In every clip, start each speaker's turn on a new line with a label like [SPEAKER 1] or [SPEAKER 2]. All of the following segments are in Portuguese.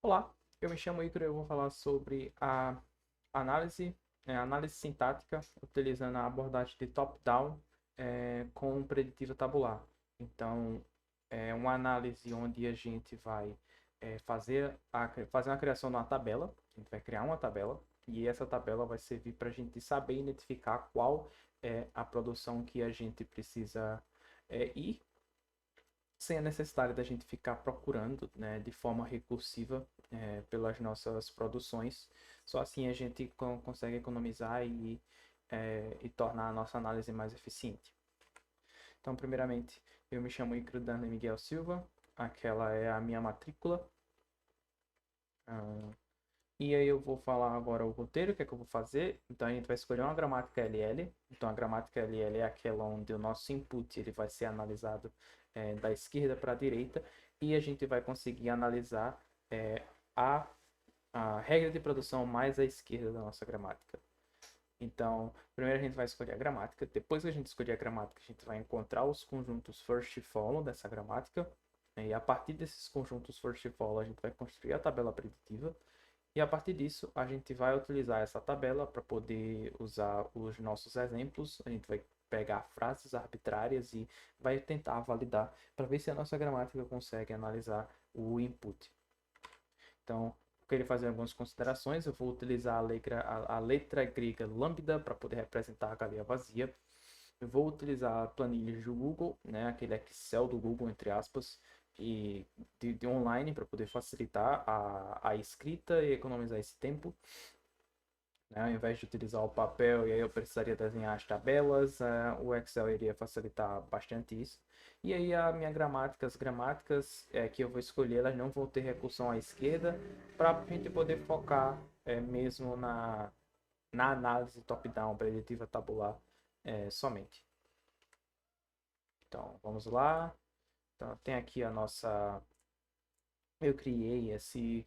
[SPEAKER 1] Olá, eu me chamo Igor e eu vou falar sobre a análise sintática utilizando a abordagem de top-down com preditiva tabular. Então, é uma análise onde a gente vai fazer uma criação de uma tabela, a gente vai criar uma tabela, e essa tabela vai servir para a gente saber identificar qual é a produção que a gente precisa ir sem a necessidade da gente ficar procurando, né, de forma recursiva pelas nossas produções. Só assim a gente consegue economizar e tornar a nossa análise mais eficiente. Então, primeiramente, eu me chamo Icro Dani Miguel Silva, aquela é a minha matrícula. Ah, e aí eu vou falar agora o roteiro, o que é que eu vou fazer. Então a gente vai escolher uma gramática LL. Então a gramática LL é aquela onde o nosso input ele vai ser analisado da esquerda para a direita e a gente vai conseguir analisar é, a, a regra de produção mais à esquerda da nossa gramática. Então, primeiro a gente vai escolher a gramática. Depois que a gente escolher a gramática, a gente vai encontrar os conjuntos first e follow dessa gramática. E a partir desses conjuntos first e follow, a gente vai construir a tabela preditiva. E a partir disso, a gente vai utilizar essa tabela para poder usar os nossos exemplos. A gente vai pegar frases arbitrárias e vai tentar validar para ver se a nossa gramática consegue analisar o input. Então, eu queria fazer algumas considerações. Eu vou utilizar a letra grega lambda para poder representar a cadeia vazia. Eu vou utilizar planilhas do Google, né, aquele Excel do Google, entre aspas, de online para poder facilitar a escrita e economizar esse tempo. Né? Ao invés de utilizar o papel e aí eu precisaria desenhar as tabelas, o Excel iria facilitar bastante isso. E aí a minha gramática, as gramáticas que eu vou escolher, elas não vão ter recursão à esquerda para a gente poder focar mesmo na análise top-down, preditiva tabular somente. Então, vamos lá. Então, tem aqui a nossa. Eu criei esse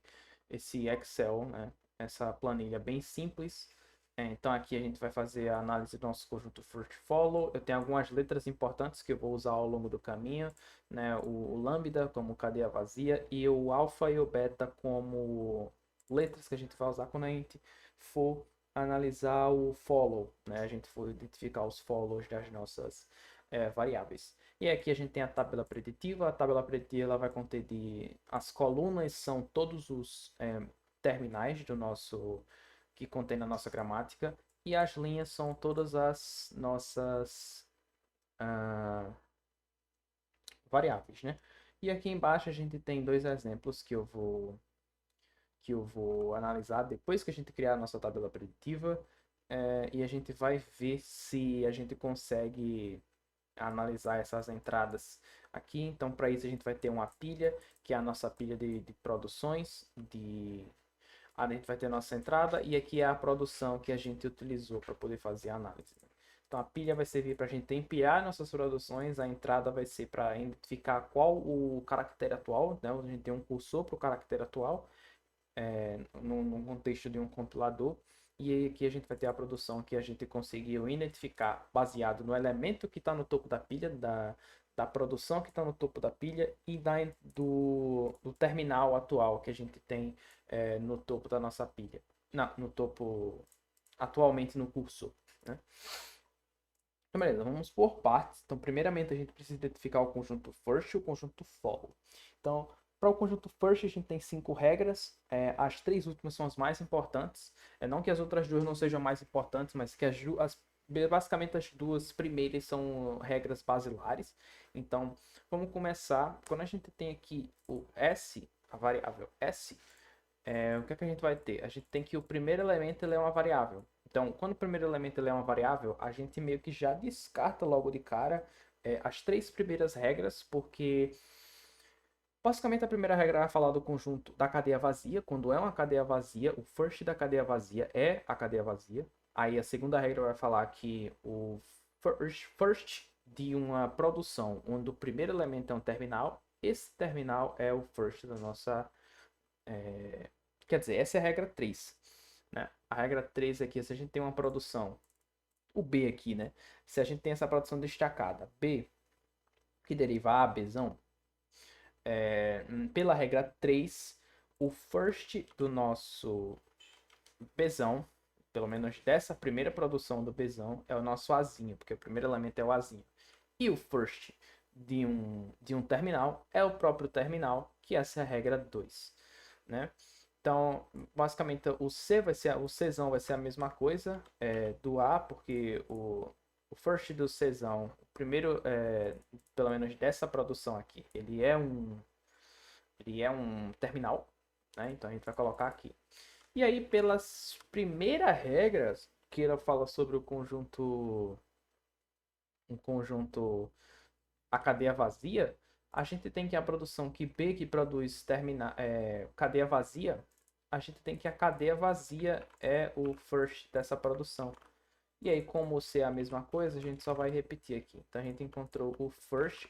[SPEAKER 1] Excel, né? Essa planilha bem simples. Então, aqui a gente vai fazer a análise do nosso conjunto first follow. Eu tenho algumas letras importantes que eu vou usar ao longo do caminho, né? O lambda como cadeia vazia e o alfa e o beta como letras que a gente vai usar quando a gente for analisar o follow, né? A gente for identificar os follows das nossas variáveis. E aqui a gente tem a tabela preditiva. A tabela preditiva ela vai conter as colunas são todos os terminais do nosso que contém na nossa gramática e as linhas são todas as nossas ah, variáveis, né? E aqui embaixo a gente tem dois exemplos que eu vou analisar depois que a gente criar a nossa tabela preditiva e a gente vai ver se a gente consegue analisar essas entradas aqui. Então, para isso, a gente vai ter uma pilha, que é a nossa pilha de produções. A gente vai ter a nossa entrada e aqui é a produção que a gente utilizou para poder fazer a análise. Então, a pilha vai servir para a gente empilhar nossas produções, a entrada vai ser para identificar qual o caractere atual, né? A gente tem um cursor para o caractere atual, no contexto de um compilador. E aí aqui a gente vai ter a produção que a gente conseguiu identificar baseado no elemento que está no topo da pilha, da produção que está no topo da pilha e do terminal atual que a gente tem no topo da nossa pilha. Não, no topo atualmente no cursor, né? Então, beleza, vamos por partes. Então, primeiramente, a gente precisa identificar o conjunto first e o conjunto follow. Então, para o conjunto first, a gente tem 5 regras. As 3 últimas são as mais importantes. Não que as outras duas não sejam mais importantes, mas que basicamente as 2 primeiras são regras basilares. Então, vamos começar. Quando a gente tem aqui o S, a variável S, o que é que a gente vai ter? A gente tem que o primeiro elemento ele é uma variável. Então, quando o primeiro elemento ele é uma variável, a gente meio que já descarta logo de cara as 3 primeiras regras, porque basicamente a primeira regra vai falar do conjunto da cadeia vazia. Quando é uma cadeia vazia, o first da cadeia vazia é a cadeia vazia. Aí a segunda regra vai falar que o first de uma produção onde o primeiro elemento é um terminal, esse terminal é o first da nossa quer dizer, essa é a regra 3, né? A regra 3 aqui, se a gente tem uma produção, o B aqui, né? Se a gente tem essa produção destacada, B, que deriva A, Bzão, pela regra 3, o first do nosso Bzão, pelo menos dessa primeira produção do Bzão, é o nosso Azinho, porque o primeiro elemento é o Azinho. E o first de um terminal é o próprio terminal, que essa é a regra 2, né? Então, basicamente, o Czão vai ser a mesma coisa do A, porque o first do Czão, o primeiro, pelo menos dessa produção aqui, ele é um terminal, né? Então a gente vai colocar aqui. E aí, pelas primeiras regras, que ela fala sobre a cadeia vazia, a gente tem que a produção que B que produz cadeia vazia, a gente tem que a cadeia vazia é o first dessa produção. E aí, como C é a mesma coisa, a gente só vai repetir aqui. Então a gente encontrou o first,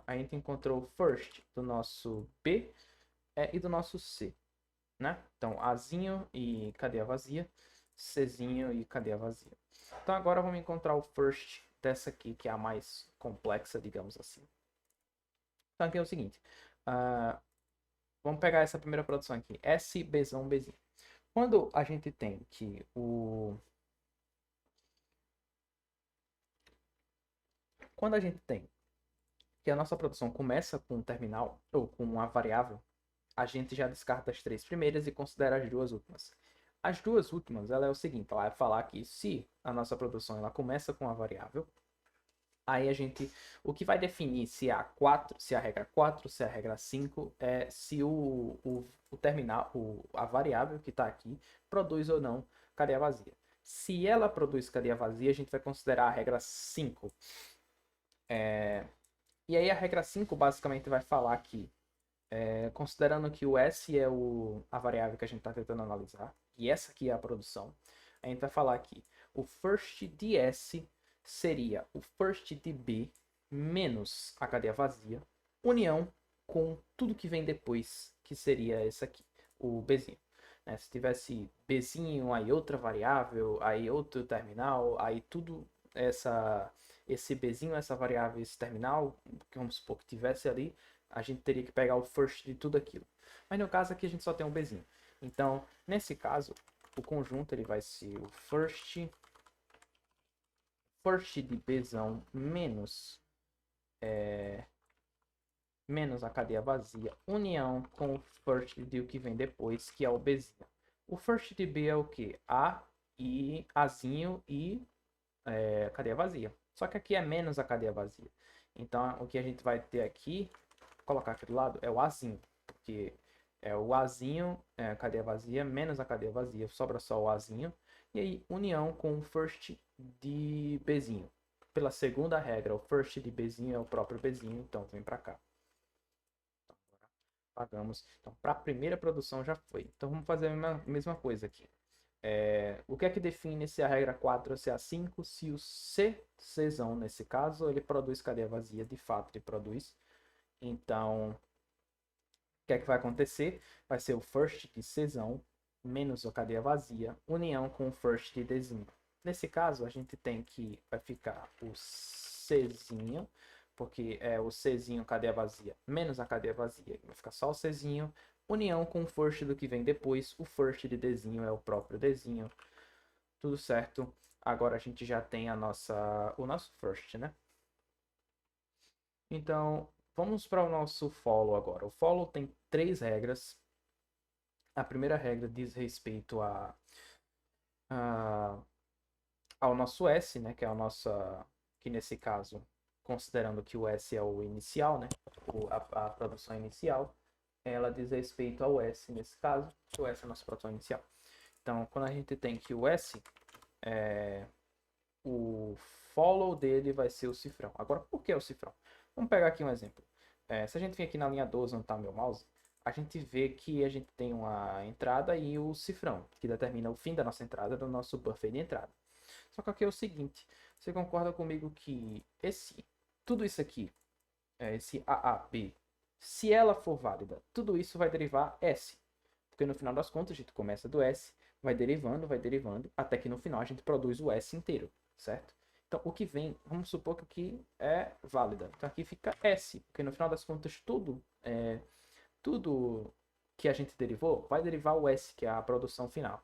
[SPEAKER 1] a gente encontrou o first do nosso B e do nosso C, né? Então, Azinho e cadeia vazia, Czinho e cadeia vazia. Então, agora vamos encontrar o first dessa aqui, que é a mais complexa, digamos assim. Então, aqui é o seguinte. Vamos pegar essa primeira produção aqui. S, Bzão, Bzinho. Quando a gente tem que Quando a gente tem que a nossa produção começa com um terminal, ou com uma variável, a gente já descarta as três primeiras e considera as duas últimas. As duas últimas, ela é o seguinte, ela vai falar que se a nossa produção ela começa com uma variável, aí o que vai definir se é a 4, se é a regra 4, se é a regra 5, é se o terminal, a variável que está aqui, produz ou não cadeia vazia. Se ela produz cadeia vazia, a gente vai considerar a regra 5. E aí a regra 5 basicamente vai falar que considerando que o S é a variável que a gente está tentando analisar, e essa aqui é a produção, a gente vai falar que o first de S seria o first de B menos a cadeia vazia, união com tudo que vem depois, que seria esse aqui, o Bzinho. Né? Se tivesse Bzinho, aí outra variável, aí outro terminal, aí tudo esse Bzinho, essa variável, esse terminal, que vamos supor que tivesse ali, a gente teria que pegar o first de tudo aquilo. Mas no caso aqui a gente só tem um Bzinho. Então, nesse caso, o conjunto ele vai ser o first de Bzão menos a cadeia vazia, união com o first de o que vem depois, que é o Bzinho. O first de B é o que? A e Azinho e cadeia vazia. Só que aqui é menos a cadeia vazia. Então, o que a gente vai ter aqui, vou colocar aqui do lado, é o Azinho. Porque é o Azinho, a cadeia vazia, menos a cadeia vazia, sobra só o Azinho. E aí, união com o first de Bzinho. Pela segunda regra, o first de Bzinho é o próprio Bzinho, então vem para cá. Pagamos. Então, para a primeira produção já foi. Então, vamos fazer a mesma coisa aqui. O que é que define se a regra 4 ou se a 5? Se o Czão, nesse caso, ele produz cadeia vazia, de fato ele produz. Então, o que é que vai acontecer? Vai ser o first de Czão menos a cadeia vazia, união com o first de Dzinho. Nesse caso, a gente tem que vai ficar o Czinho, porque é o Czinho cadeia vazia menos a cadeia vazia. Vai ficar só o Czinho, união com o first do que vem depois. O first de Dzinho é o próprio Dzinho. Tudo certo. Agora a gente já tem o nosso first, né? Então, vamos para o nosso follow agora. O follow tem três regras. A primeira regra diz respeito a, ao nosso S, né? Que é a nossa, que nesse caso, considerando que o S é o inicial, né? A produção inicial, ela diz respeito ao S nesse caso, que o S é a nossa produção inicial. Então, quando a gente tem que o S, o follow dele vai ser o cifrão. Agora, por que o cifrão? Vamos pegar aqui um exemplo. Se a gente vir aqui na linha 12, onde está meu mouse, a gente vê que a gente tem uma entrada e o cifrão, que determina o fim da nossa entrada, do nosso buffer de entrada. Só que aqui é o seguinte, você concorda comigo que tudo isso aqui, esse AAB, se ela for válida, tudo isso vai derivar S. Porque no final das contas a gente começa do S, vai derivando, até que no final a gente produz o S inteiro, certo? Então o que vem, vamos supor que aqui é válida. Então aqui fica S, porque no final das contas tudo tudo que a gente derivou vai derivar o S, que é a produção final.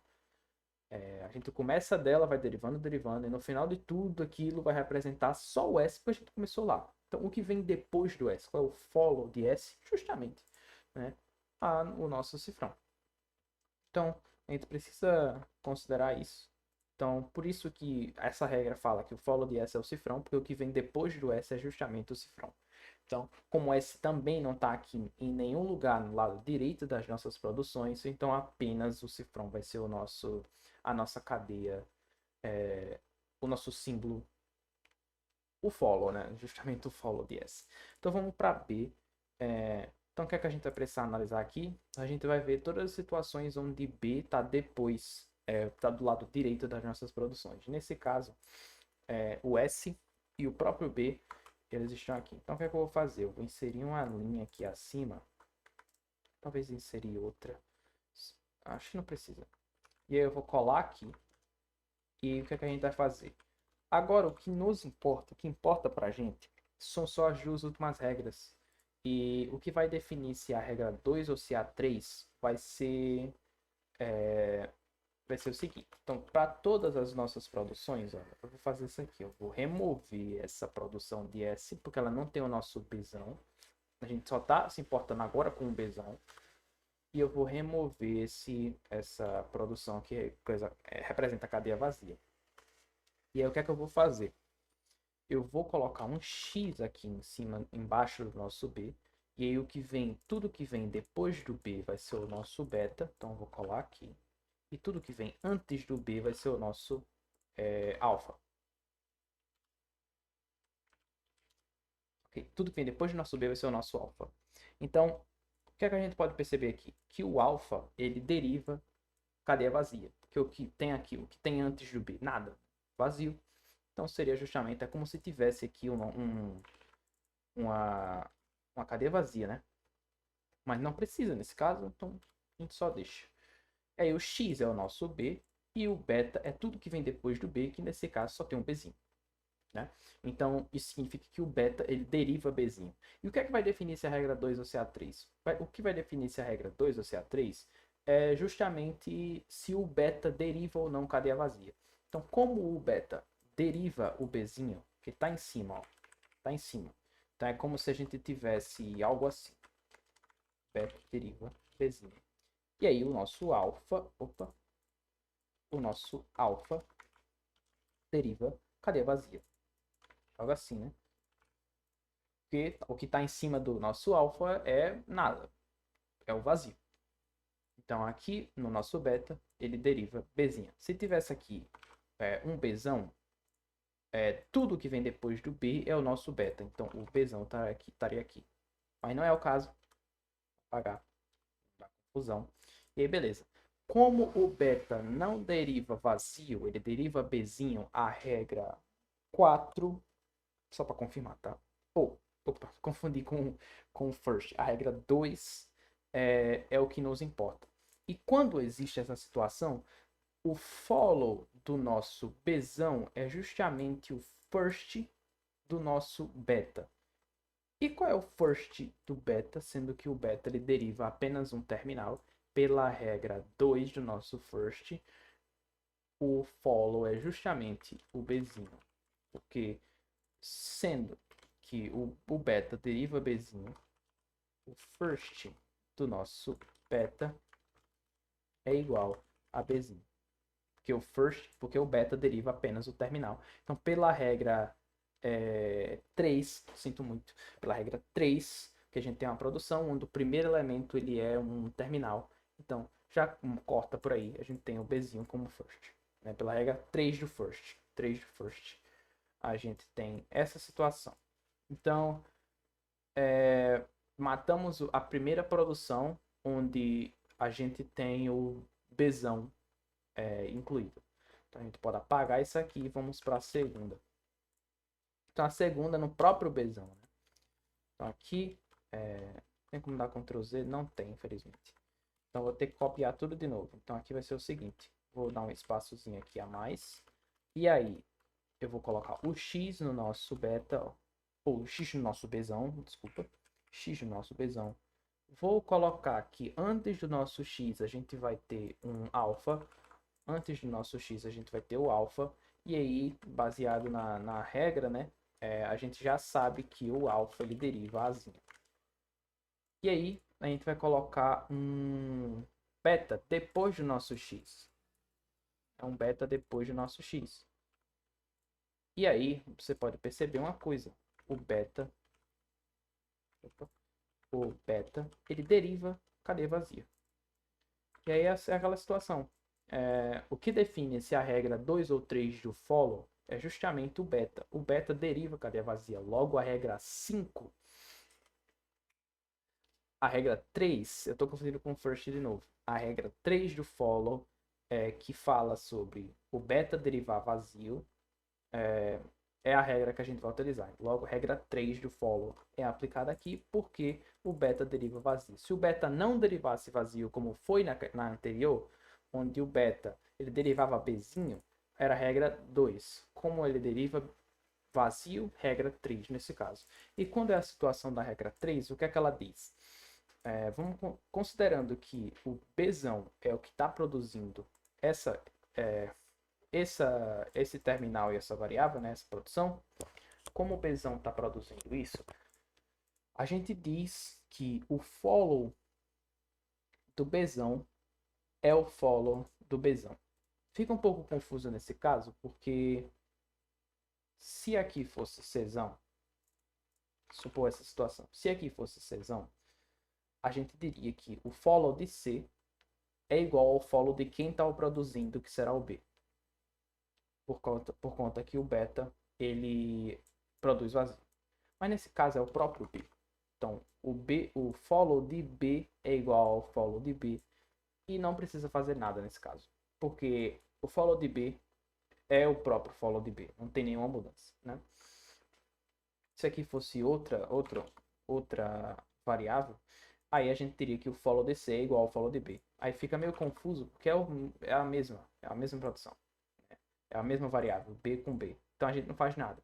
[SPEAKER 1] A gente começa dela, vai derivando, derivando, e no final de tudo aquilo vai representar só o S, porque a gente começou lá. Então, o que vem depois do S? Qual é o follow de S? Justamente, né, o nosso cifrão. Então, a gente precisa considerar isso. Então, por isso que essa regra fala que o follow de S é o cifrão, porque o que vem depois do S é justamente o cifrão. Então, como S também não está aqui em nenhum lugar no lado direito das nossas produções, então apenas o cifrão vai ser a nossa cadeia, o nosso símbolo, o follow, né? Justamente o follow de S. Então vamos para B. Então o que é que a gente vai precisar analisar aqui? A gente vai ver todas as situações onde B está depois, está do lado direito das nossas produções. Nesse caso, o S e o próprio B, eles estão aqui. Então o que é que eu vou fazer? Eu vou inserir uma linha aqui acima. Talvez inserir outra. Acho que não precisa. E aí eu vou colar aqui. E o que é que a gente vai fazer? Agora, o que nos importa, o que importa pra gente, são só as duas últimas regras. E o que vai definir se a regra 2 ou se a 3 vai ser o seguinte. Então, para todas as nossas produções, ó, eu vou fazer isso aqui. Eu vou remover essa produção de S, porque ela não tem o nosso Bzão. A gente só está se importando agora com o Bzão. E eu vou remover essa produção que representa a cadeia vazia. E aí, o que é que eu vou fazer? Eu vou colocar um X aqui em cima, embaixo do nosso B. E aí, tudo que vem depois do B vai ser o nosso beta. Então, eu vou colar aqui. E tudo que vem antes do B vai ser o nosso alfa. Okay? Tudo que vem depois do nosso B vai ser o nosso alfa. Então, o que é que a gente pode perceber aqui? Que o alfa, ele deriva cadeia vazia. Porque o que tem aqui, o que tem antes do B? Nada. Vazio. Então, seria justamente, é como se tivesse aqui uma cadeia vazia, né? Mas não precisa nesse caso, então a gente só deixa. Aí o X é o nosso B e o beta é tudo que vem depois do B, que nesse caso só tem um Bzinho. Né? Então, isso significa que o beta ele deriva Bzinho. E o que é que vai definir se a regra 2 ou se a 3? O que vai definir se a regra 2 ou se a 3 é justamente se o beta deriva ou não cadeia vazia. Então, como o beta deriva o Bzinho, que está em cima, ó, tá em cima. Então, é como se a gente tivesse algo assim. Beta deriva Bzinho. E aí, o nosso alfa, o nosso alfa deriva cadeia vazia. Algo assim, né? Porque o que está em cima do nosso alfa é nada, é o vazio. Então aqui no nosso beta ele deriva Bzinho. Se tivesse aqui um Bzão, tudo que vem depois do B é o nosso beta. Então o Bzão estaria aqui. Mas não é o caso. Vou apagar. Dá confusão. E aí beleza. Como o beta não deriva vazio, ele deriva Bzinho, a regra 4, só para confirmar, tá? Opa, confundi com o first. A regra 2 é o que nos importa. E quando existe essa situação, o follow do nosso Bzão é justamente o first do nosso beta. E qual é o first do beta? Sendo que o beta ele deriva apenas um terminal. Pela regra 2 do nosso first, o follow é justamente o Bzinho. Porque sendo que o beta deriva Bzinho, o first do nosso beta é igual a Bzinho. Porque o beta deriva apenas o terminal. Então, pela regra 3, sinto muito, pela regra 3, que a gente tem uma produção onde o primeiro elemento ele é um terminal. Então, já corta por aí, a gente tem o Bzinho como first. Né? Pela regra 3 do first. 3 do first. A gente tem essa situação. Então, matamos a primeira produção onde a gente tem o Bzão incluído. Então a gente pode apagar isso aqui e vamos para a segunda. Então a segunda no próprio Bzão. Né? Então aqui tem como dar Ctrl Z? Não tem, infelizmente. Então vou ter que copiar tudo de novo. Então aqui vai ser o seguinte. Vou dar um espaçozinho aqui a mais. E aí eu vou colocar o X no nosso beta. Ou o X no nosso Bzão, desculpa. X no nosso Bzão. Vou colocar que antes do nosso x a gente vai ter um alfa. Antes do nosso x a gente vai ter o alfa. E aí, baseado na regra, né? A gente já sabe que o alfa ele deriva azinho. E aí, a gente vai colocar um beta depois do nosso x. É um beta depois do nosso x. E aí, você pode perceber uma coisa. O beta, ele deriva cadeia vazia. E aí, essa é aquela situação. O que define se a regra 2 ou 3 do follow é justamente o beta. O beta deriva cadeia vazia. Logo, a regra 5, a regra 3, eu estou confundindo com o first de novo. A regra 3 do follow, que fala sobre o beta derivar vazio, é a regra que a gente vai utilizar. Logo, a regra 3 do follow é aplicada aqui porque o beta deriva vazio. Se o beta não derivasse vazio, como foi na anterior, onde o beta ele derivava bzinho, era a regra 2. Como ele deriva vazio, regra 3 nesse caso. E quando é a situação da regra 3, o que é que ela diz? Vamos considerando que o Bzão é o que está produzindo essa, é, esse terminal e essa variável, né, essa produção. Como o Bzão está produzindo isso, a gente diz que o follow do Bzão é o follow do Bzão. Fica um pouco confuso nesse caso, porque se aqui fosse Czão, supor essa situação, se aqui fosse Czão, a gente diria que o follow de C é igual ao follow de quem está o produzindo, que será o B. Por conta que o beta ele produz vazio. Mas nesse caso é o próprio B. Então, o follow de B é igual ao follow de B e não precisa fazer nada nesse caso, porque o follow de B é o próprio follow de B, não tem nenhuma mudança, né? Se aqui fosse outra variável, aí a gente teria que o follow de C é igual ao follow de B. Aí fica meio confuso, porque é a mesma produção. É a mesma variável, B com B. Então a gente não faz nada.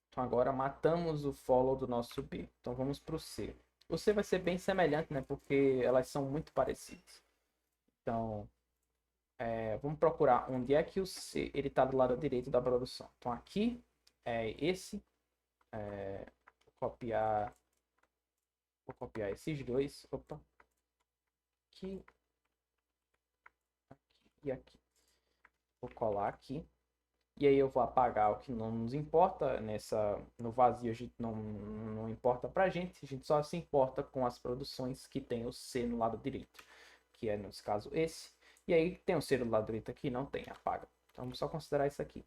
[SPEAKER 1] Então agora matamos o follow do nosso B. Então vamos para o C. O C vai ser bem semelhante, né? Porque elas são muito parecidas. Então, vamos procurar onde é que o C ele está do lado direito da produção. Então aqui é esse. Vou copiar esses dois. Opa. Aqui, aqui e aqui. Vou colar aqui. E aí eu vou apagar o que não nos importa. No vazio a gente não importa pra gente. A gente só se importa com as produções que tem o C no lado direito. Que é, nesse caso, esse. E aí tem o C no lado direito aqui? Não tem, apaga. Então vamos só considerar isso aqui.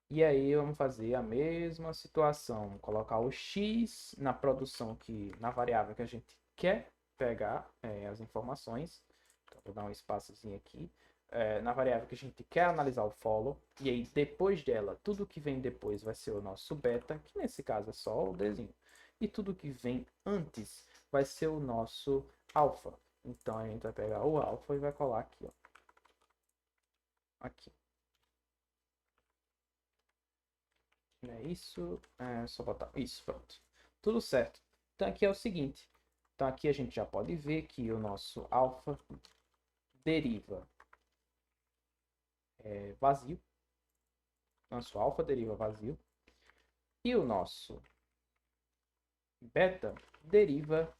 [SPEAKER 1] E aí vamos fazer a mesma situação. Vamos colocar o X na produção, na variável que a gente quer pegar as informações. Então vou dar um espaçozinho aqui. Na variável que a gente quer analisar o follow. E aí depois dela, tudo que vem depois vai ser o nosso beta, que nesse caso é só o Dzinho. E tudo que vem antes vai ser o nosso alfa. Então a gente vai pegar o alfa e vai colar aqui, ó. Aqui. Não é isso? É só botar isso, pronto. Tudo certo. Então aqui é o seguinte. Então aqui a gente já pode ver que o nosso alfa deriva vazio. Nosso alfa deriva vazio. E o nosso beta deriva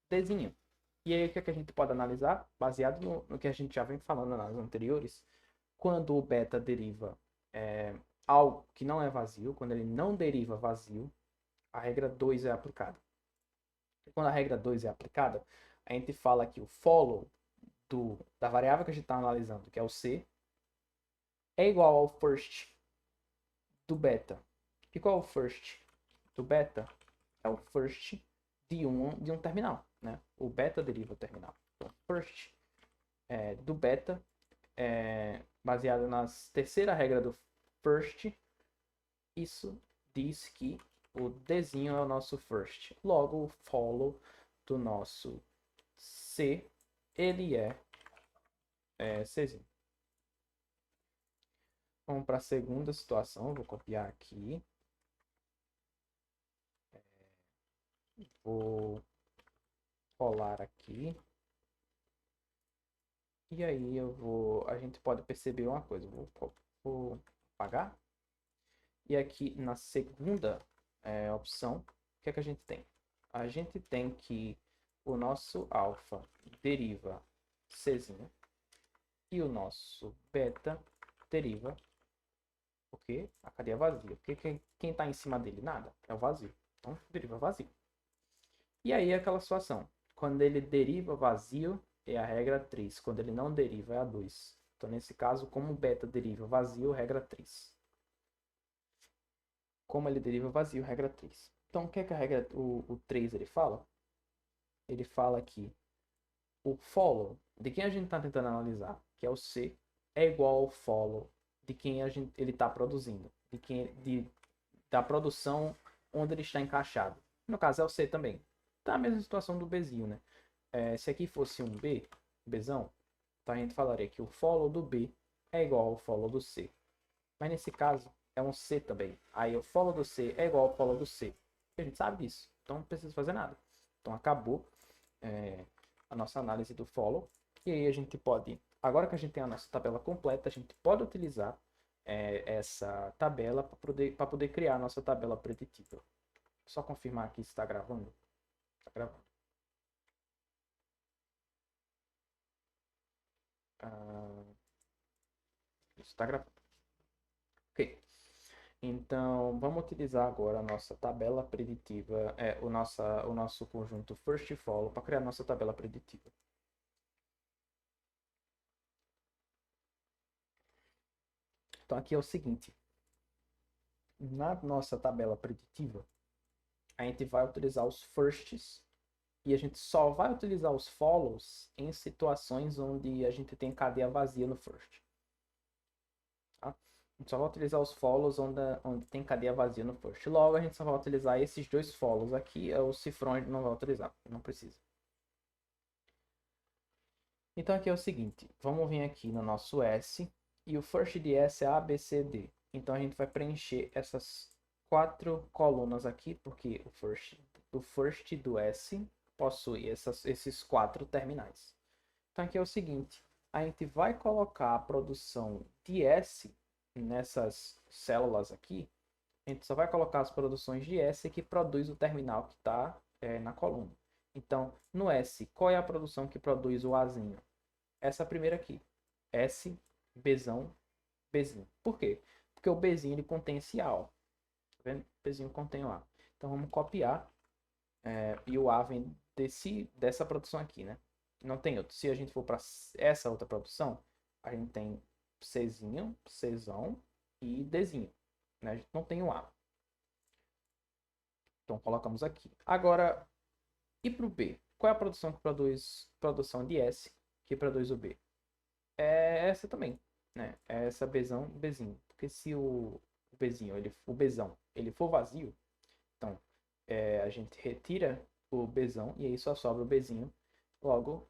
[SPEAKER 1] Dzinho. E aí o que, é que a gente pode analisar? Baseado no que a gente já vem falando nas anteriores. Quando o beta deriva algo que não é vazio, quando ele não deriva vazio, a regra 2 é aplicada. E quando a regra 2 é aplicada, a gente fala que o follow da variável que a gente está analisando, que é o C, é igual ao first do beta. E qual é o first do beta? É o first de um terminal, né? O beta deriva o terminal. Então, first do beta, baseado na terceira regra do first, isso diz que o Dzinho é o nosso first. Logo, o follow do nosso C, ele é Czinho. Vamos para a segunda situação. Vou copiar aqui. vou colar aqui. E aí a gente pode perceber uma coisa. Vou apagar. E aqui na segunda opção, o que é que a gente tem? A gente tem que o nosso alfa deriva Czinho e o nosso beta deriva o quê? A cadeia vazia. Porque quem está em cima dele? Nada. É o vazio. Então, deriva vazio. E aí é aquela situação. Quando ele deriva vazio, é a regra 3. Quando ele não deriva, é a 2. Então, nesse caso, como o beta deriva vazio, regra 3. Como ele deriva vazio, regra 3. Então, o que é que a regra, o 3 ele fala? Ele fala que o follow, de quem a gente está tentando analisar, que é o C, é igual ao follow de quem ele está produzindo. Da produção onde ele está encaixado. No caso, é o C também. Tá a mesma situação do Bzinho, né? Se aqui fosse um B, Bzão, então a gente falaria que o follow do B é igual ao follow do C. Mas nesse caso, é um C também. Aí o follow do C é igual ao follow do C. A gente sabe disso, então não precisa fazer nada. Então acabou a nossa análise do follow. E aí a gente pode, agora que a gente tem a nossa tabela completa, a gente pode utilizar essa tabela para poder criar a nossa tabela preditiva. Só confirmar aqui se está gravando. Está gravando. Está gravando. Ok. Então, vamos utilizar agora a nossa tabela preditiva, o nosso conjunto first follow para criar a nossa tabela preditiva. Então, aqui é o seguinte. Na nossa tabela preditiva, a gente vai utilizar os firsts e a gente só vai utilizar os follows em situações onde a gente tem cadeia vazia no first. Tá? A gente só vai utilizar os follows onde tem cadeia vazia no first. Logo, a gente só vai utilizar esses dois follows aqui, os cifrões não vai utilizar, não precisa. Então aqui é o seguinte, vamos vir aqui no nosso S, e o first de S é A, B, C, D. Então a gente vai preencher essas 4 colunas aqui, porque o first do S possui esses 4 terminais. Então aqui é o seguinte, a gente vai colocar a produção de S nessas células aqui, a gente só vai colocar as produções de S que produz o terminal que está na coluna. Então, no S, qual é a produção que produz o Azinho? Essa primeira aqui. S, Bzão, Bzinho. Por quê? Porque o Bzinho ele contém esse A, ó. Tá vendo? O Bzinho contém o A. Então vamos copiar. E o A vem dessa produção aqui, né? Não tem outro. Se a gente for para essa outra produção, a gente tem Czinho, Czão e Dzinho. Né? A gente não tem o A. Então colocamos aqui. Agora, e para o B? Qual é a produção que produz produção de S que produz o B? É essa também, né? É essa Bzão, Bzinho. Porque se o Bzinho, o Bzão, ele for vazio, então a gente retira o Bzão e aí só sobra o Bzinho. Logo,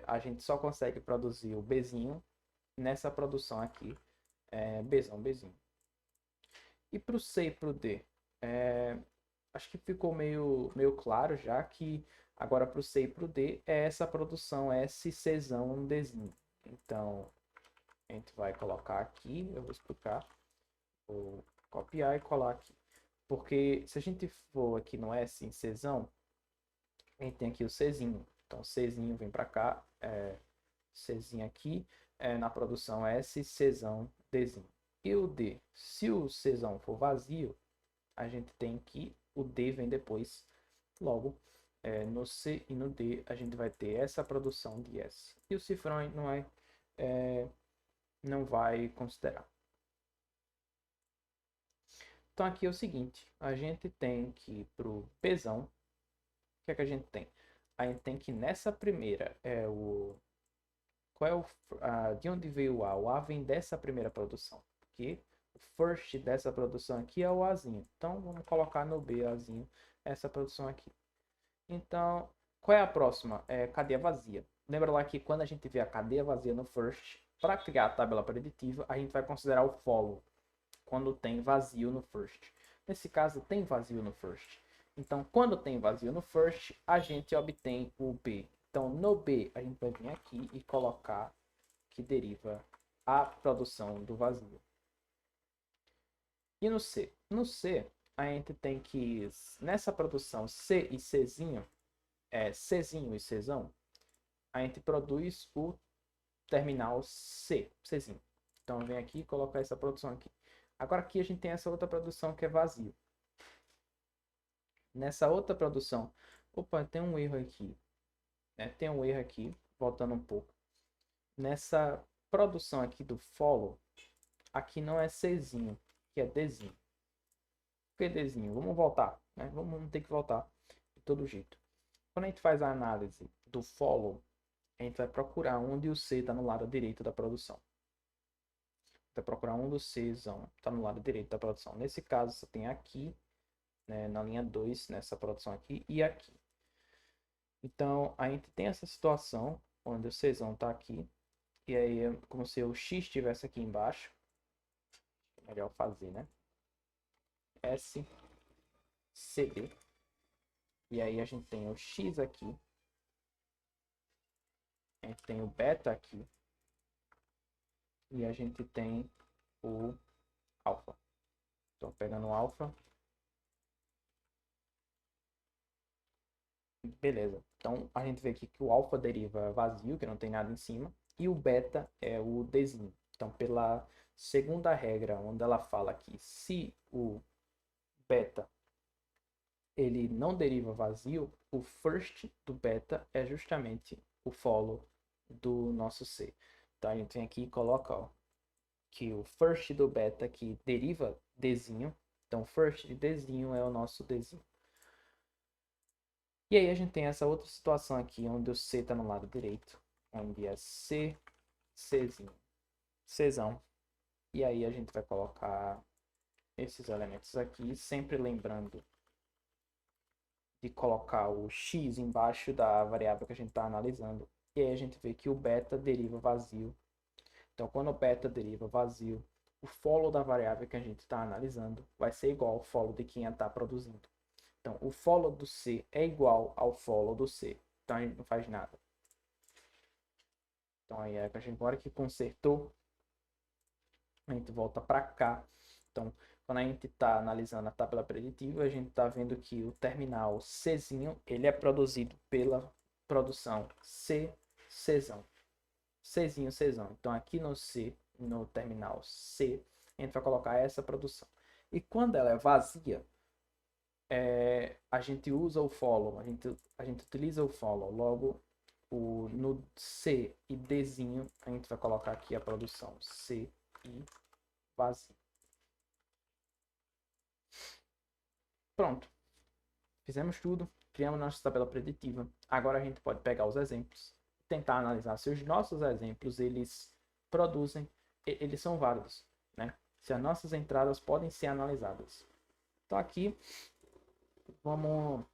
[SPEAKER 1] a gente só consegue produzir o Bzinho nessa produção aqui, Bzão, Bzinho. E para o C e para o D? Acho que ficou meio claro já que agora para o C e para o D é essa produção S, Czão, Dzinho. Então, a gente vai colocar aqui, eu vou explicar, vou copiar e colar aqui. Porque se a gente for aqui no S em Czão, a gente tem aqui o Czinho. Então, o Czinho vem para cá, Czinho aqui, na produção S, Czão, Dzinho. E o D, se o Czão for vazio, a gente tem que o D vem depois. Logo, no C e no D, a gente vai ter essa produção de S. E o cifrão não vai considerar. Então aqui é o seguinte, a gente tem que ir para o Bzão. O que é que a gente tem? A gente tem que nessa primeira qual é de onde veio o A? O A vem dessa primeira produção. Porque o first dessa produção aqui é o Azinho. Então vamos colocar no B Azinho essa produção aqui. Então, qual é a próxima? Cadeia vazia. Lembra lá que quando a gente vê a cadeia vazia no first, para criar a tabela preditiva, a gente vai considerar o follow quando tem vazio no first. Nesse caso, tem vazio no first. Então, quando tem vazio no first, a gente obtém o B. Então, no B, a gente vai vir aqui e colocar que deriva a produção do vazio. E no C? No C, a gente tem que, nessa produção C e Czinho, Czinho e Czão, a gente produz o terminal Czinho. Então, vem aqui e colocar essa produção aqui. Agora aqui a gente tem essa outra produção que é vazio. Nessa outra produção, opa, tem um erro aqui. Tem um erro aqui, voltando um pouco. Nessa produção aqui do follow, aqui não é Czinho, que é Dzinho. Por que Dzinho? Vamos voltar, né? Vamos ter que voltar de todo jeito. Quando a gente faz a análise do follow, a gente vai procurar onde o C está no lado direito da produção. Vai procurar onde o C está no lado direito da produção. Nesse caso, você tem aqui, né, na linha 2, nessa produção aqui e aqui. Então, a gente tem essa situação onde o C está aqui. E aí é como se o X estivesse aqui embaixo. Melhor fazer, né? S, CD. E aí a gente tem o X aqui. A gente tem o beta aqui. E a gente tem o alfa. Então, pegando o alfa. Beleza. Então, a gente vê aqui que o alfa deriva vazio, que não tem nada em cima. E o beta é o Dzinho. Então, pela segunda regra, onde ela fala que se o beta ele não deriva vazio, o first do beta é justamente o follow do nosso C. Então a gente vem aqui e coloca, ó, que o first do beta que deriva Dzinho. Então first de Dzinho é o nosso Dzinho. E aí a gente tem essa outra situação aqui, onde o C está no lado direito, onde é C, Czinho, Czão. E aí a gente vai colocar esses elementos aqui, sempre lembrando de colocar o x embaixo da variável que a gente está analisando. E aí a gente vê que o beta deriva vazio. Então, quando o beta deriva vazio, o follow da variável que a gente está analisando vai ser igual ao follow de quem está produzindo. Então, o follow do C é igual ao follow do C. Então, a gente não faz nada. Então, aí a gente agora que consertou, a gente volta para cá. Então, quando a gente está analisando a tabela preditiva, a gente está vendo que o terminal Czinho, ele é produzido pela produção Czão. Czinho, Czão. Então, aqui no C, no terminal C, a gente vai colocar essa produção. E quando ela é vazia, a gente usa o follow, a gente utiliza o follow. Logo, no C e Dzinho, a gente vai colocar aqui a produção C e vazio. Pronto. Fizemos tudo, criamos nossa tabela preditiva. Agora a gente pode pegar os exemplos, tentar analisar se os nossos exemplos eles produzem, eles são válidos, né? Se as nossas entradas podem ser analisadas. Então aqui vamos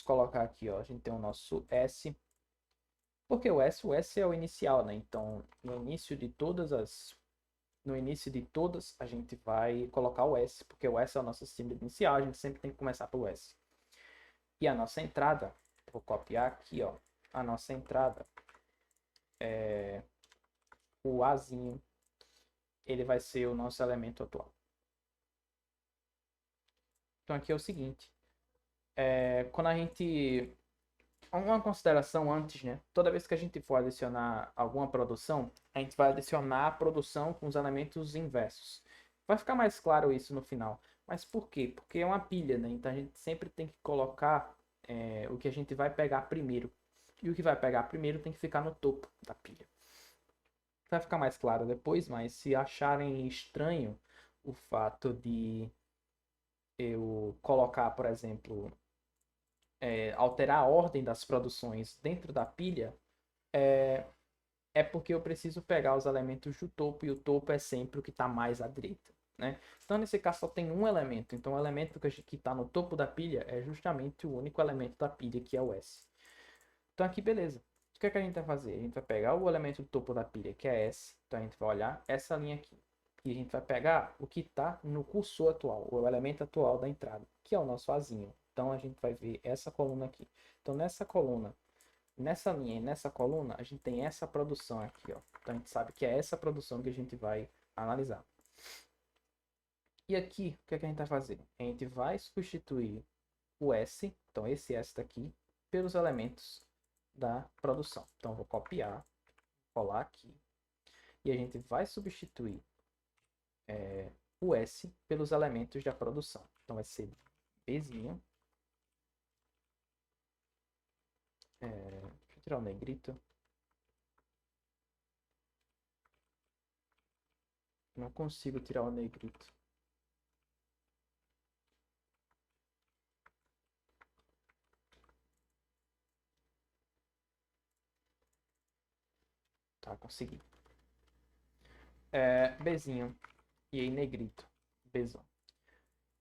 [SPEAKER 1] colocar aqui, ó, a gente tem o nosso S. Porque o S é o inicial, né? Então, no início de todas a gente vai colocar o S, porque o S é o nosso símbolo inicial, a gente sempre tem que começar pelo S. E a nossa entrada, vou copiar aqui, ó, a nossa entrada é o Azinho, ele vai ser o nosso elemento atual. Então aqui é o seguinte, quando a gente... Uma consideração antes, né? Toda vez que a gente for adicionar alguma produção, a gente vai adicionar a produção com os elementos inversos. Vai ficar mais claro isso no final. Mas por quê? Porque é uma pilha, né? Então a gente sempre tem que colocar o que a gente vai pegar primeiro. E o que vai pegar primeiro tem que ficar no topo da pilha. Vai ficar mais claro depois, mas se acharem estranho o fato de eu colocar, por exemplo, alterar a ordem das produções dentro da pilha, é porque eu preciso pegar os elementos do topo e o topo é sempre o que está mais à direita, né? Então nesse caso só tem um elemento, então o elemento que está no topo da pilha é justamente o único elemento da pilha, que é o S. Então aqui beleza. O que é que a gente vai fazer? A gente vai pegar o elemento do topo da pilha, que é S, então a gente vai olhar essa linha aqui. E a gente vai pegar o que está no cursor atual, o elemento atual da entrada, que é o nosso Azinho. Então a gente vai ver essa coluna aqui. Então nessa coluna, nessa linha e nessa coluna, a gente tem essa produção aqui, ó. Então a gente sabe que é essa produção que a gente vai analisar. E aqui, o que é que a gente vai fazer? A gente vai substituir o S, então esse S daqui, pelos elementos da produção. Então eu vou copiar, colar aqui. E a gente vai substituir o S pelos elementos da produção. Então vai ser Bzinho. Deixa eu tirar o negrito. Não consigo tirar o negrito. Tá, consegui. Bzinho. E aí negrito. Bzão.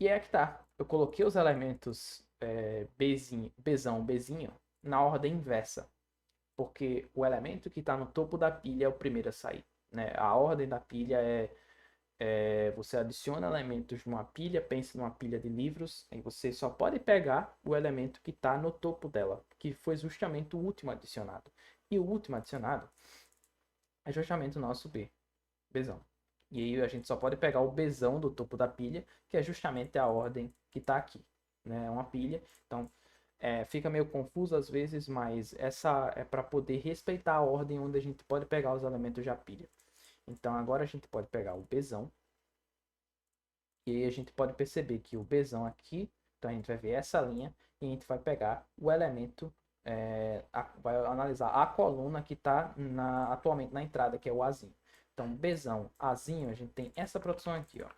[SPEAKER 1] E é que tá. Eu coloquei os elementos Bzinho, Bzão, Bzinho na ordem inversa. Porque o elemento que está no topo da pilha é o primeiro a sair. Né? A ordem da pilha você adiciona elementos numa pilha, pense numa pilha de livros, e você só pode pegar o elemento que está no topo dela, que foi justamente o último adicionado. E o último adicionado é justamente o nosso Bzão. E aí a gente só pode pegar o Bzão do topo da pilha, que é justamente a ordem que está aqui. Né? É uma pilha, então fica meio confuso às vezes, mas essa é para poder respeitar a ordem onde a gente pode pegar os elementos da pilha. Então agora a gente pode pegar o Bzão. E aí a gente pode perceber que o Bzão aqui, então a gente vai ver essa linha e a gente vai pegar o elemento, vai analisar a coluna que está atualmente na entrada, que é o Azinho. Então, Bzão, Azinho, a gente tem essa produção aqui, ó.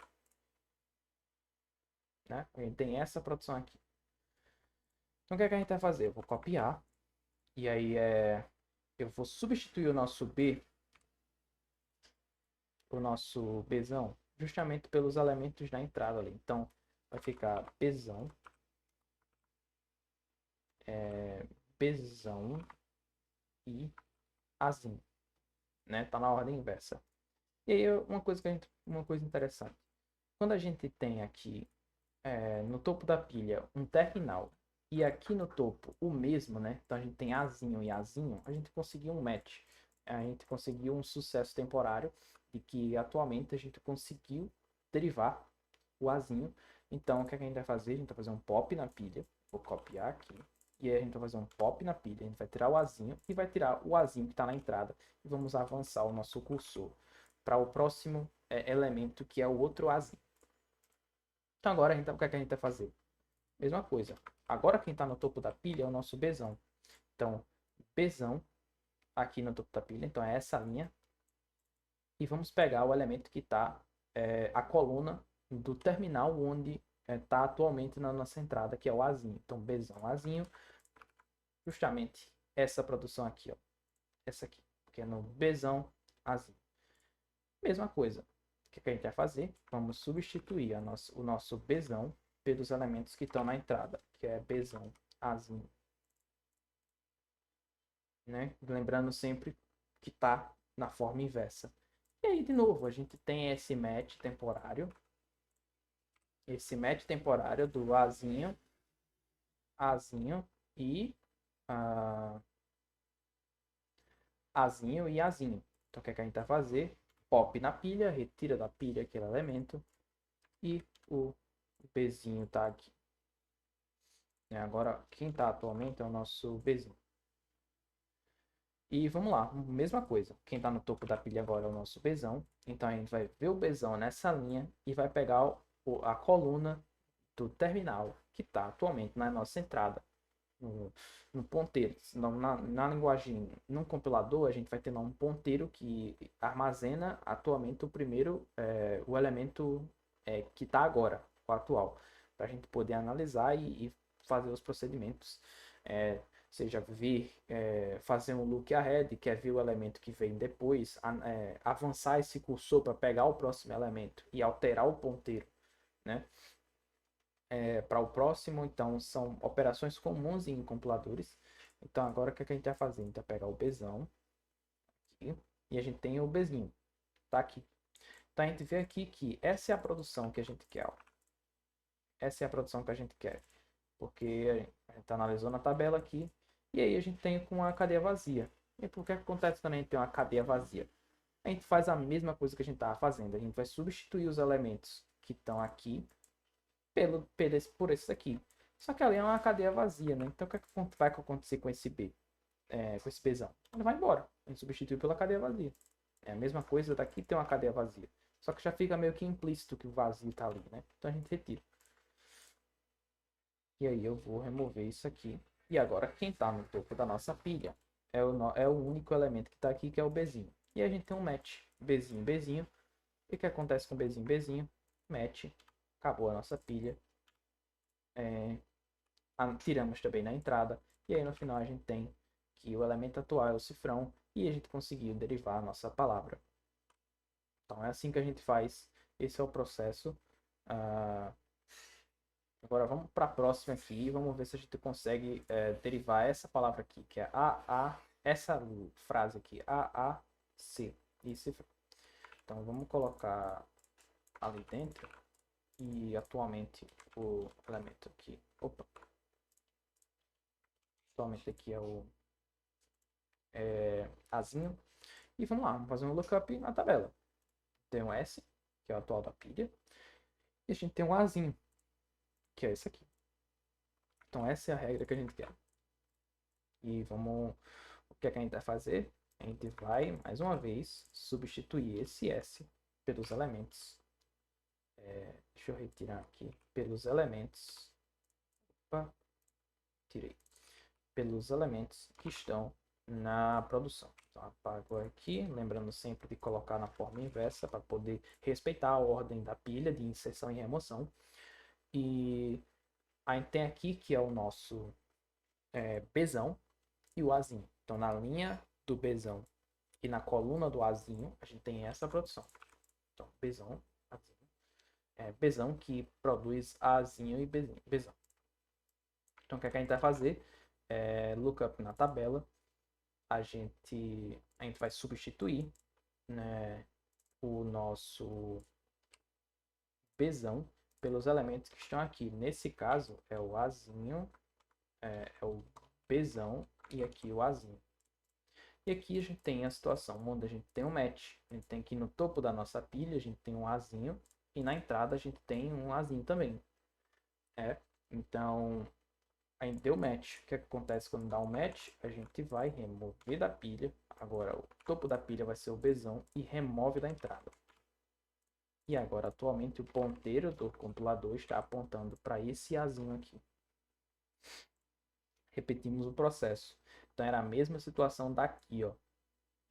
[SPEAKER 1] Né? A gente tem essa produção aqui. Então, o que é que a gente vai fazer? Eu vou copiar. E aí, eu vou substituir o nosso Bzão, justamente pelos elementos da entrada ali. Então, vai ficar Bzão, Bzão e Azinho, né? Tá na ordem inversa. E aí, uma coisa interessante. Quando a gente tem aqui no topo da pilha um terminal e aqui no topo o mesmo, né? Então a gente tem Azinho e Azinho, a gente conseguiu um match. A gente conseguiu um sucesso temporário de que atualmente a gente conseguiu derivar o Azinho. Então o que a gente vai fazer? A gente vai fazer um pop na pilha. Vou copiar aqui. E aí a gente vai fazer um pop na pilha. A gente vai tirar o Azinho e vai tirar o Azinho que está na entrada. E vamos avançar o nosso cursor para o próximo elemento, que é o outro Azinho. Então agora o que a gente vai fazer? Mesma coisa. Agora quem está no topo da pilha é o nosso Bzão. Então, Bzão aqui no topo da pilha. Então é essa linha. E vamos pegar o elemento que está a coluna do terminal onde está atualmente na nossa entrada, que é o Azinho. Então, Bzão, Azinho. Justamente essa produção aqui, ó. Essa aqui, que é no Bzão, Azinho. Mesma coisa. O que a gente vai fazer? Vamos substituir o nosso Bzão pelos elementos que estão na entrada, que é Bzão, Azinho. Né? Lembrando sempre que está na forma inversa. E aí, de novo, a gente tem esse match temporário. Esse match temporário do Azinho, Azinho e Azinho e Azinho. Então, o que a gente vai fazer? Pop na pilha, retira da pilha aquele elemento e o Bzinho está aqui. Agora, quem está atualmente é o nosso Bzinho. E vamos lá, mesma coisa. Quem está no topo da pilha agora é o nosso Bzão. Então a gente vai ver o Bzão nessa linha e vai pegar a coluna do terminal que está atualmente na nossa entrada, no ponteiro. Na linguagem, no compilador, a gente vai ter lá um ponteiro que armazena atualmente o elemento que está agora, o atual, para a gente poder analisar e fazer os procedimentos. Seja fazer um look ahead, que é ver o elemento que vem depois, avançar esse cursor para pegar o próximo elemento e alterar o ponteiro, né? Para o próximo, então são operações comuns em compiladores. Então agora o que a gente vai fazer? A gente vai pegar o Bzão aqui, e a gente tem o Bzinho, tá aqui. Então a gente vê aqui que essa é a produção que a gente quer. Ó. Essa é a produção que a gente quer. Porque a gente analisou na tabela aqui. E aí a gente tem com uma cadeia vazia. E por que acontece quando a gente tem uma cadeia vazia? A gente faz a mesma coisa que a gente estava fazendo. A gente vai substituir os elementos que estão aqui por esses aqui. Só que ali é uma cadeia vazia, né? Então o que vai acontecer com esse B? Com esse Bzão? Ele vai embora. A gente substitui pela cadeia vazia. É a mesma coisa daqui tem uma cadeia vazia. Só que já fica meio que implícito que o vazio está ali, né? Então a gente retira. E aí eu vou remover isso aqui. E agora quem está no topo da nossa pilha é o único elemento que está aqui, que é o Bzinho. E a gente tem um match. Bzinho, Bzinho. E o que acontece com Bzinho, Bzinho? Match. Acabou a nossa pilha. Tiramos também na entrada. E aí no final a gente tem que o elemento atual é o cifrão. E a gente conseguiu derivar a nossa palavra. Então é assim que a gente faz. Esse é o processo. Agora vamos para a próxima aqui. Vamos ver se a gente consegue derivar essa palavra aqui, que é essa frase aqui, AAC. Isso. Então vamos colocar ali dentro. E atualmente o elemento aqui. Opa! Atualmente aqui é o Azinho. E vamos lá, vamos fazer um lookup na tabela. Tem um S, que é o atual da pilha. E a gente tem um Azinho, que é esse aqui. Então essa é a regra que a gente quer. E vamos. O que é que a gente vai fazer? A gente vai, mais uma vez, substituir esse S pelos elementos. Deixa eu retirar aqui. Pelos elementos. Opa, tirei. Pelos elementos que estão na produção. Então, apago aqui, lembrando sempre de colocar na forma inversa para poder respeitar a ordem da pilha de inserção e remoção. E a gente tem aqui que é o nosso Bzão e o Azinho. Então, na linha do Bzão e na coluna do Azinho, a gente tem essa produção. Então, Bzão, Azinho. Bzão que produz Azinho e Bzão. Então, o que a gente vai fazer? Lookup na tabela. A gente vai substituir, né, o nosso Bzão pelos elementos que estão aqui. Nesse caso, é o Azinho, é o Bzão e aqui o Azinho. E aqui a gente tem a situação onde a gente tem um match. A gente tem aqui no topo da nossa pilha, a gente tem um Azinho. E na entrada a gente tem um Azinho também. Então, a gente deu match. O que acontece quando dá um match? A gente vai remover da pilha. Agora, o topo da pilha vai ser o Bzão e remove da entrada. E agora, atualmente, o ponteiro do compilador está apontando para esse Azinho aqui. Repetimos o processo. Então, era a mesma situação daqui, ó.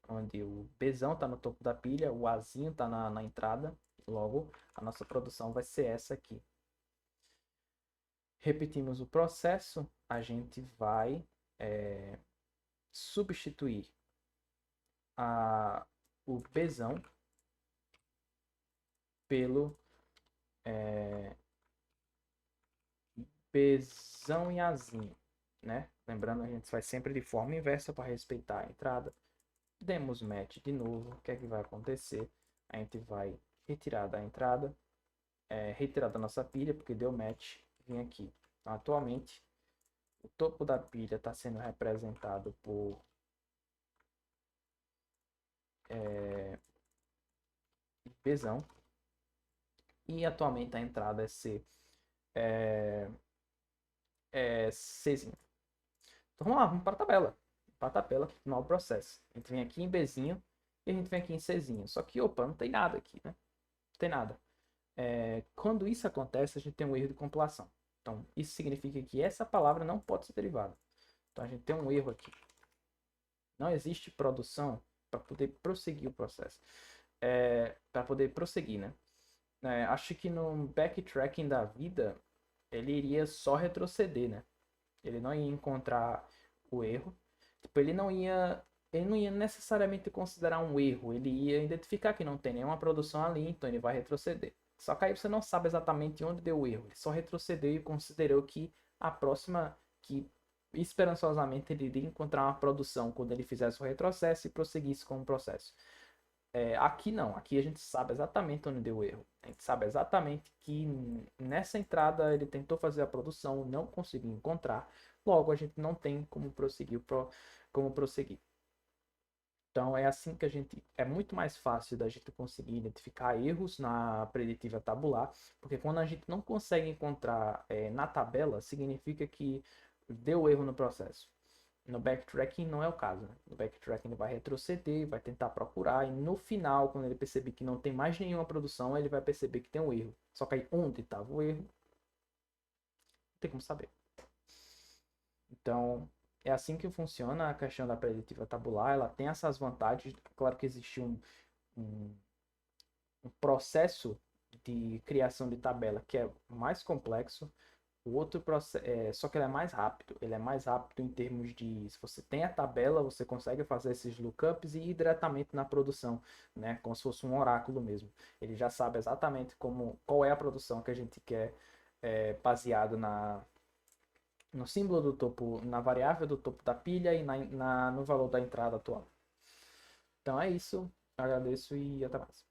[SPEAKER 1] Onde o Bzão está no topo da pilha, o Azinho está na entrada. Logo, a nossa produção vai ser essa aqui. Repetimos o processo, a gente vai substituir o Bzão pelo Bzão e Azinho, né? Lembrando, a gente faz sempre de forma inversa para respeitar a entrada. Demos match de novo. O que é que vai acontecer? A gente vai retirar da entrada, retirar da nossa pilha, porque deu match, vem aqui. Então, atualmente, o topo da pilha está sendo representado por Bzão. E atualmente a entrada é C. Czinho. Então vamos lá, vamos para a tabela. Para a tabela, continuar o processo. A gente vem aqui em Bzinho e a gente vem aqui em Czinho. Só que, opa, não tem nada aqui, né? Não tem nada. Quando isso acontece, a gente tem um erro de compilação. Então, isso significa que essa palavra não pode ser derivada. Então, a gente tem um erro aqui. Não existe produção para poder prosseguir o processo. Para poder prosseguir, né? Acho que no backtracking da vida, ele iria só retroceder, né? Ele não ia encontrar o erro. Tipo, ele não ia necessariamente considerar um erro. Ele ia identificar que não tem nenhuma produção ali, então ele vai retroceder. Só que aí você não sabe exatamente onde deu o erro. Ele só retrocedeu e considerou que a próxima, que esperançosamente ele iria encontrar uma produção quando ele fizesse o retrocesso e prosseguisse com o processo. Aqui não, aqui a gente sabe exatamente onde deu o erro. A gente sabe exatamente que nessa entrada ele tentou fazer a produção, não conseguiu encontrar, logo a gente não tem como como prosseguir. Então é assim que a gente é muito mais fácil da gente conseguir identificar erros na preditiva tabular, porque quando a gente não consegue encontrar na tabela, significa que deu erro no processo. No backtracking não é o caso, né? No backtracking ele vai retroceder, vai tentar procurar e no final, quando ele perceber que não tem mais nenhuma produção, ele vai perceber que tem um erro. Só que aí onde estava o erro, não tem como saber. Então, é assim que funciona a questão da preditiva tabular. Ela tem essas vantagens. Claro que existe um, um processo de criação de tabela que é mais complexo. O outro processo, só que ele é mais rápido. Ele é mais rápido em termos de, se você tem a tabela, você consegue fazer esses lookups e ir diretamente na produção, né? Como se fosse um oráculo mesmo. Ele já sabe exatamente qual é a produção que a gente quer, baseado no símbolo do topo, na variável do topo da pilha e no valor da entrada atual. Então é isso. Agradeço e até mais.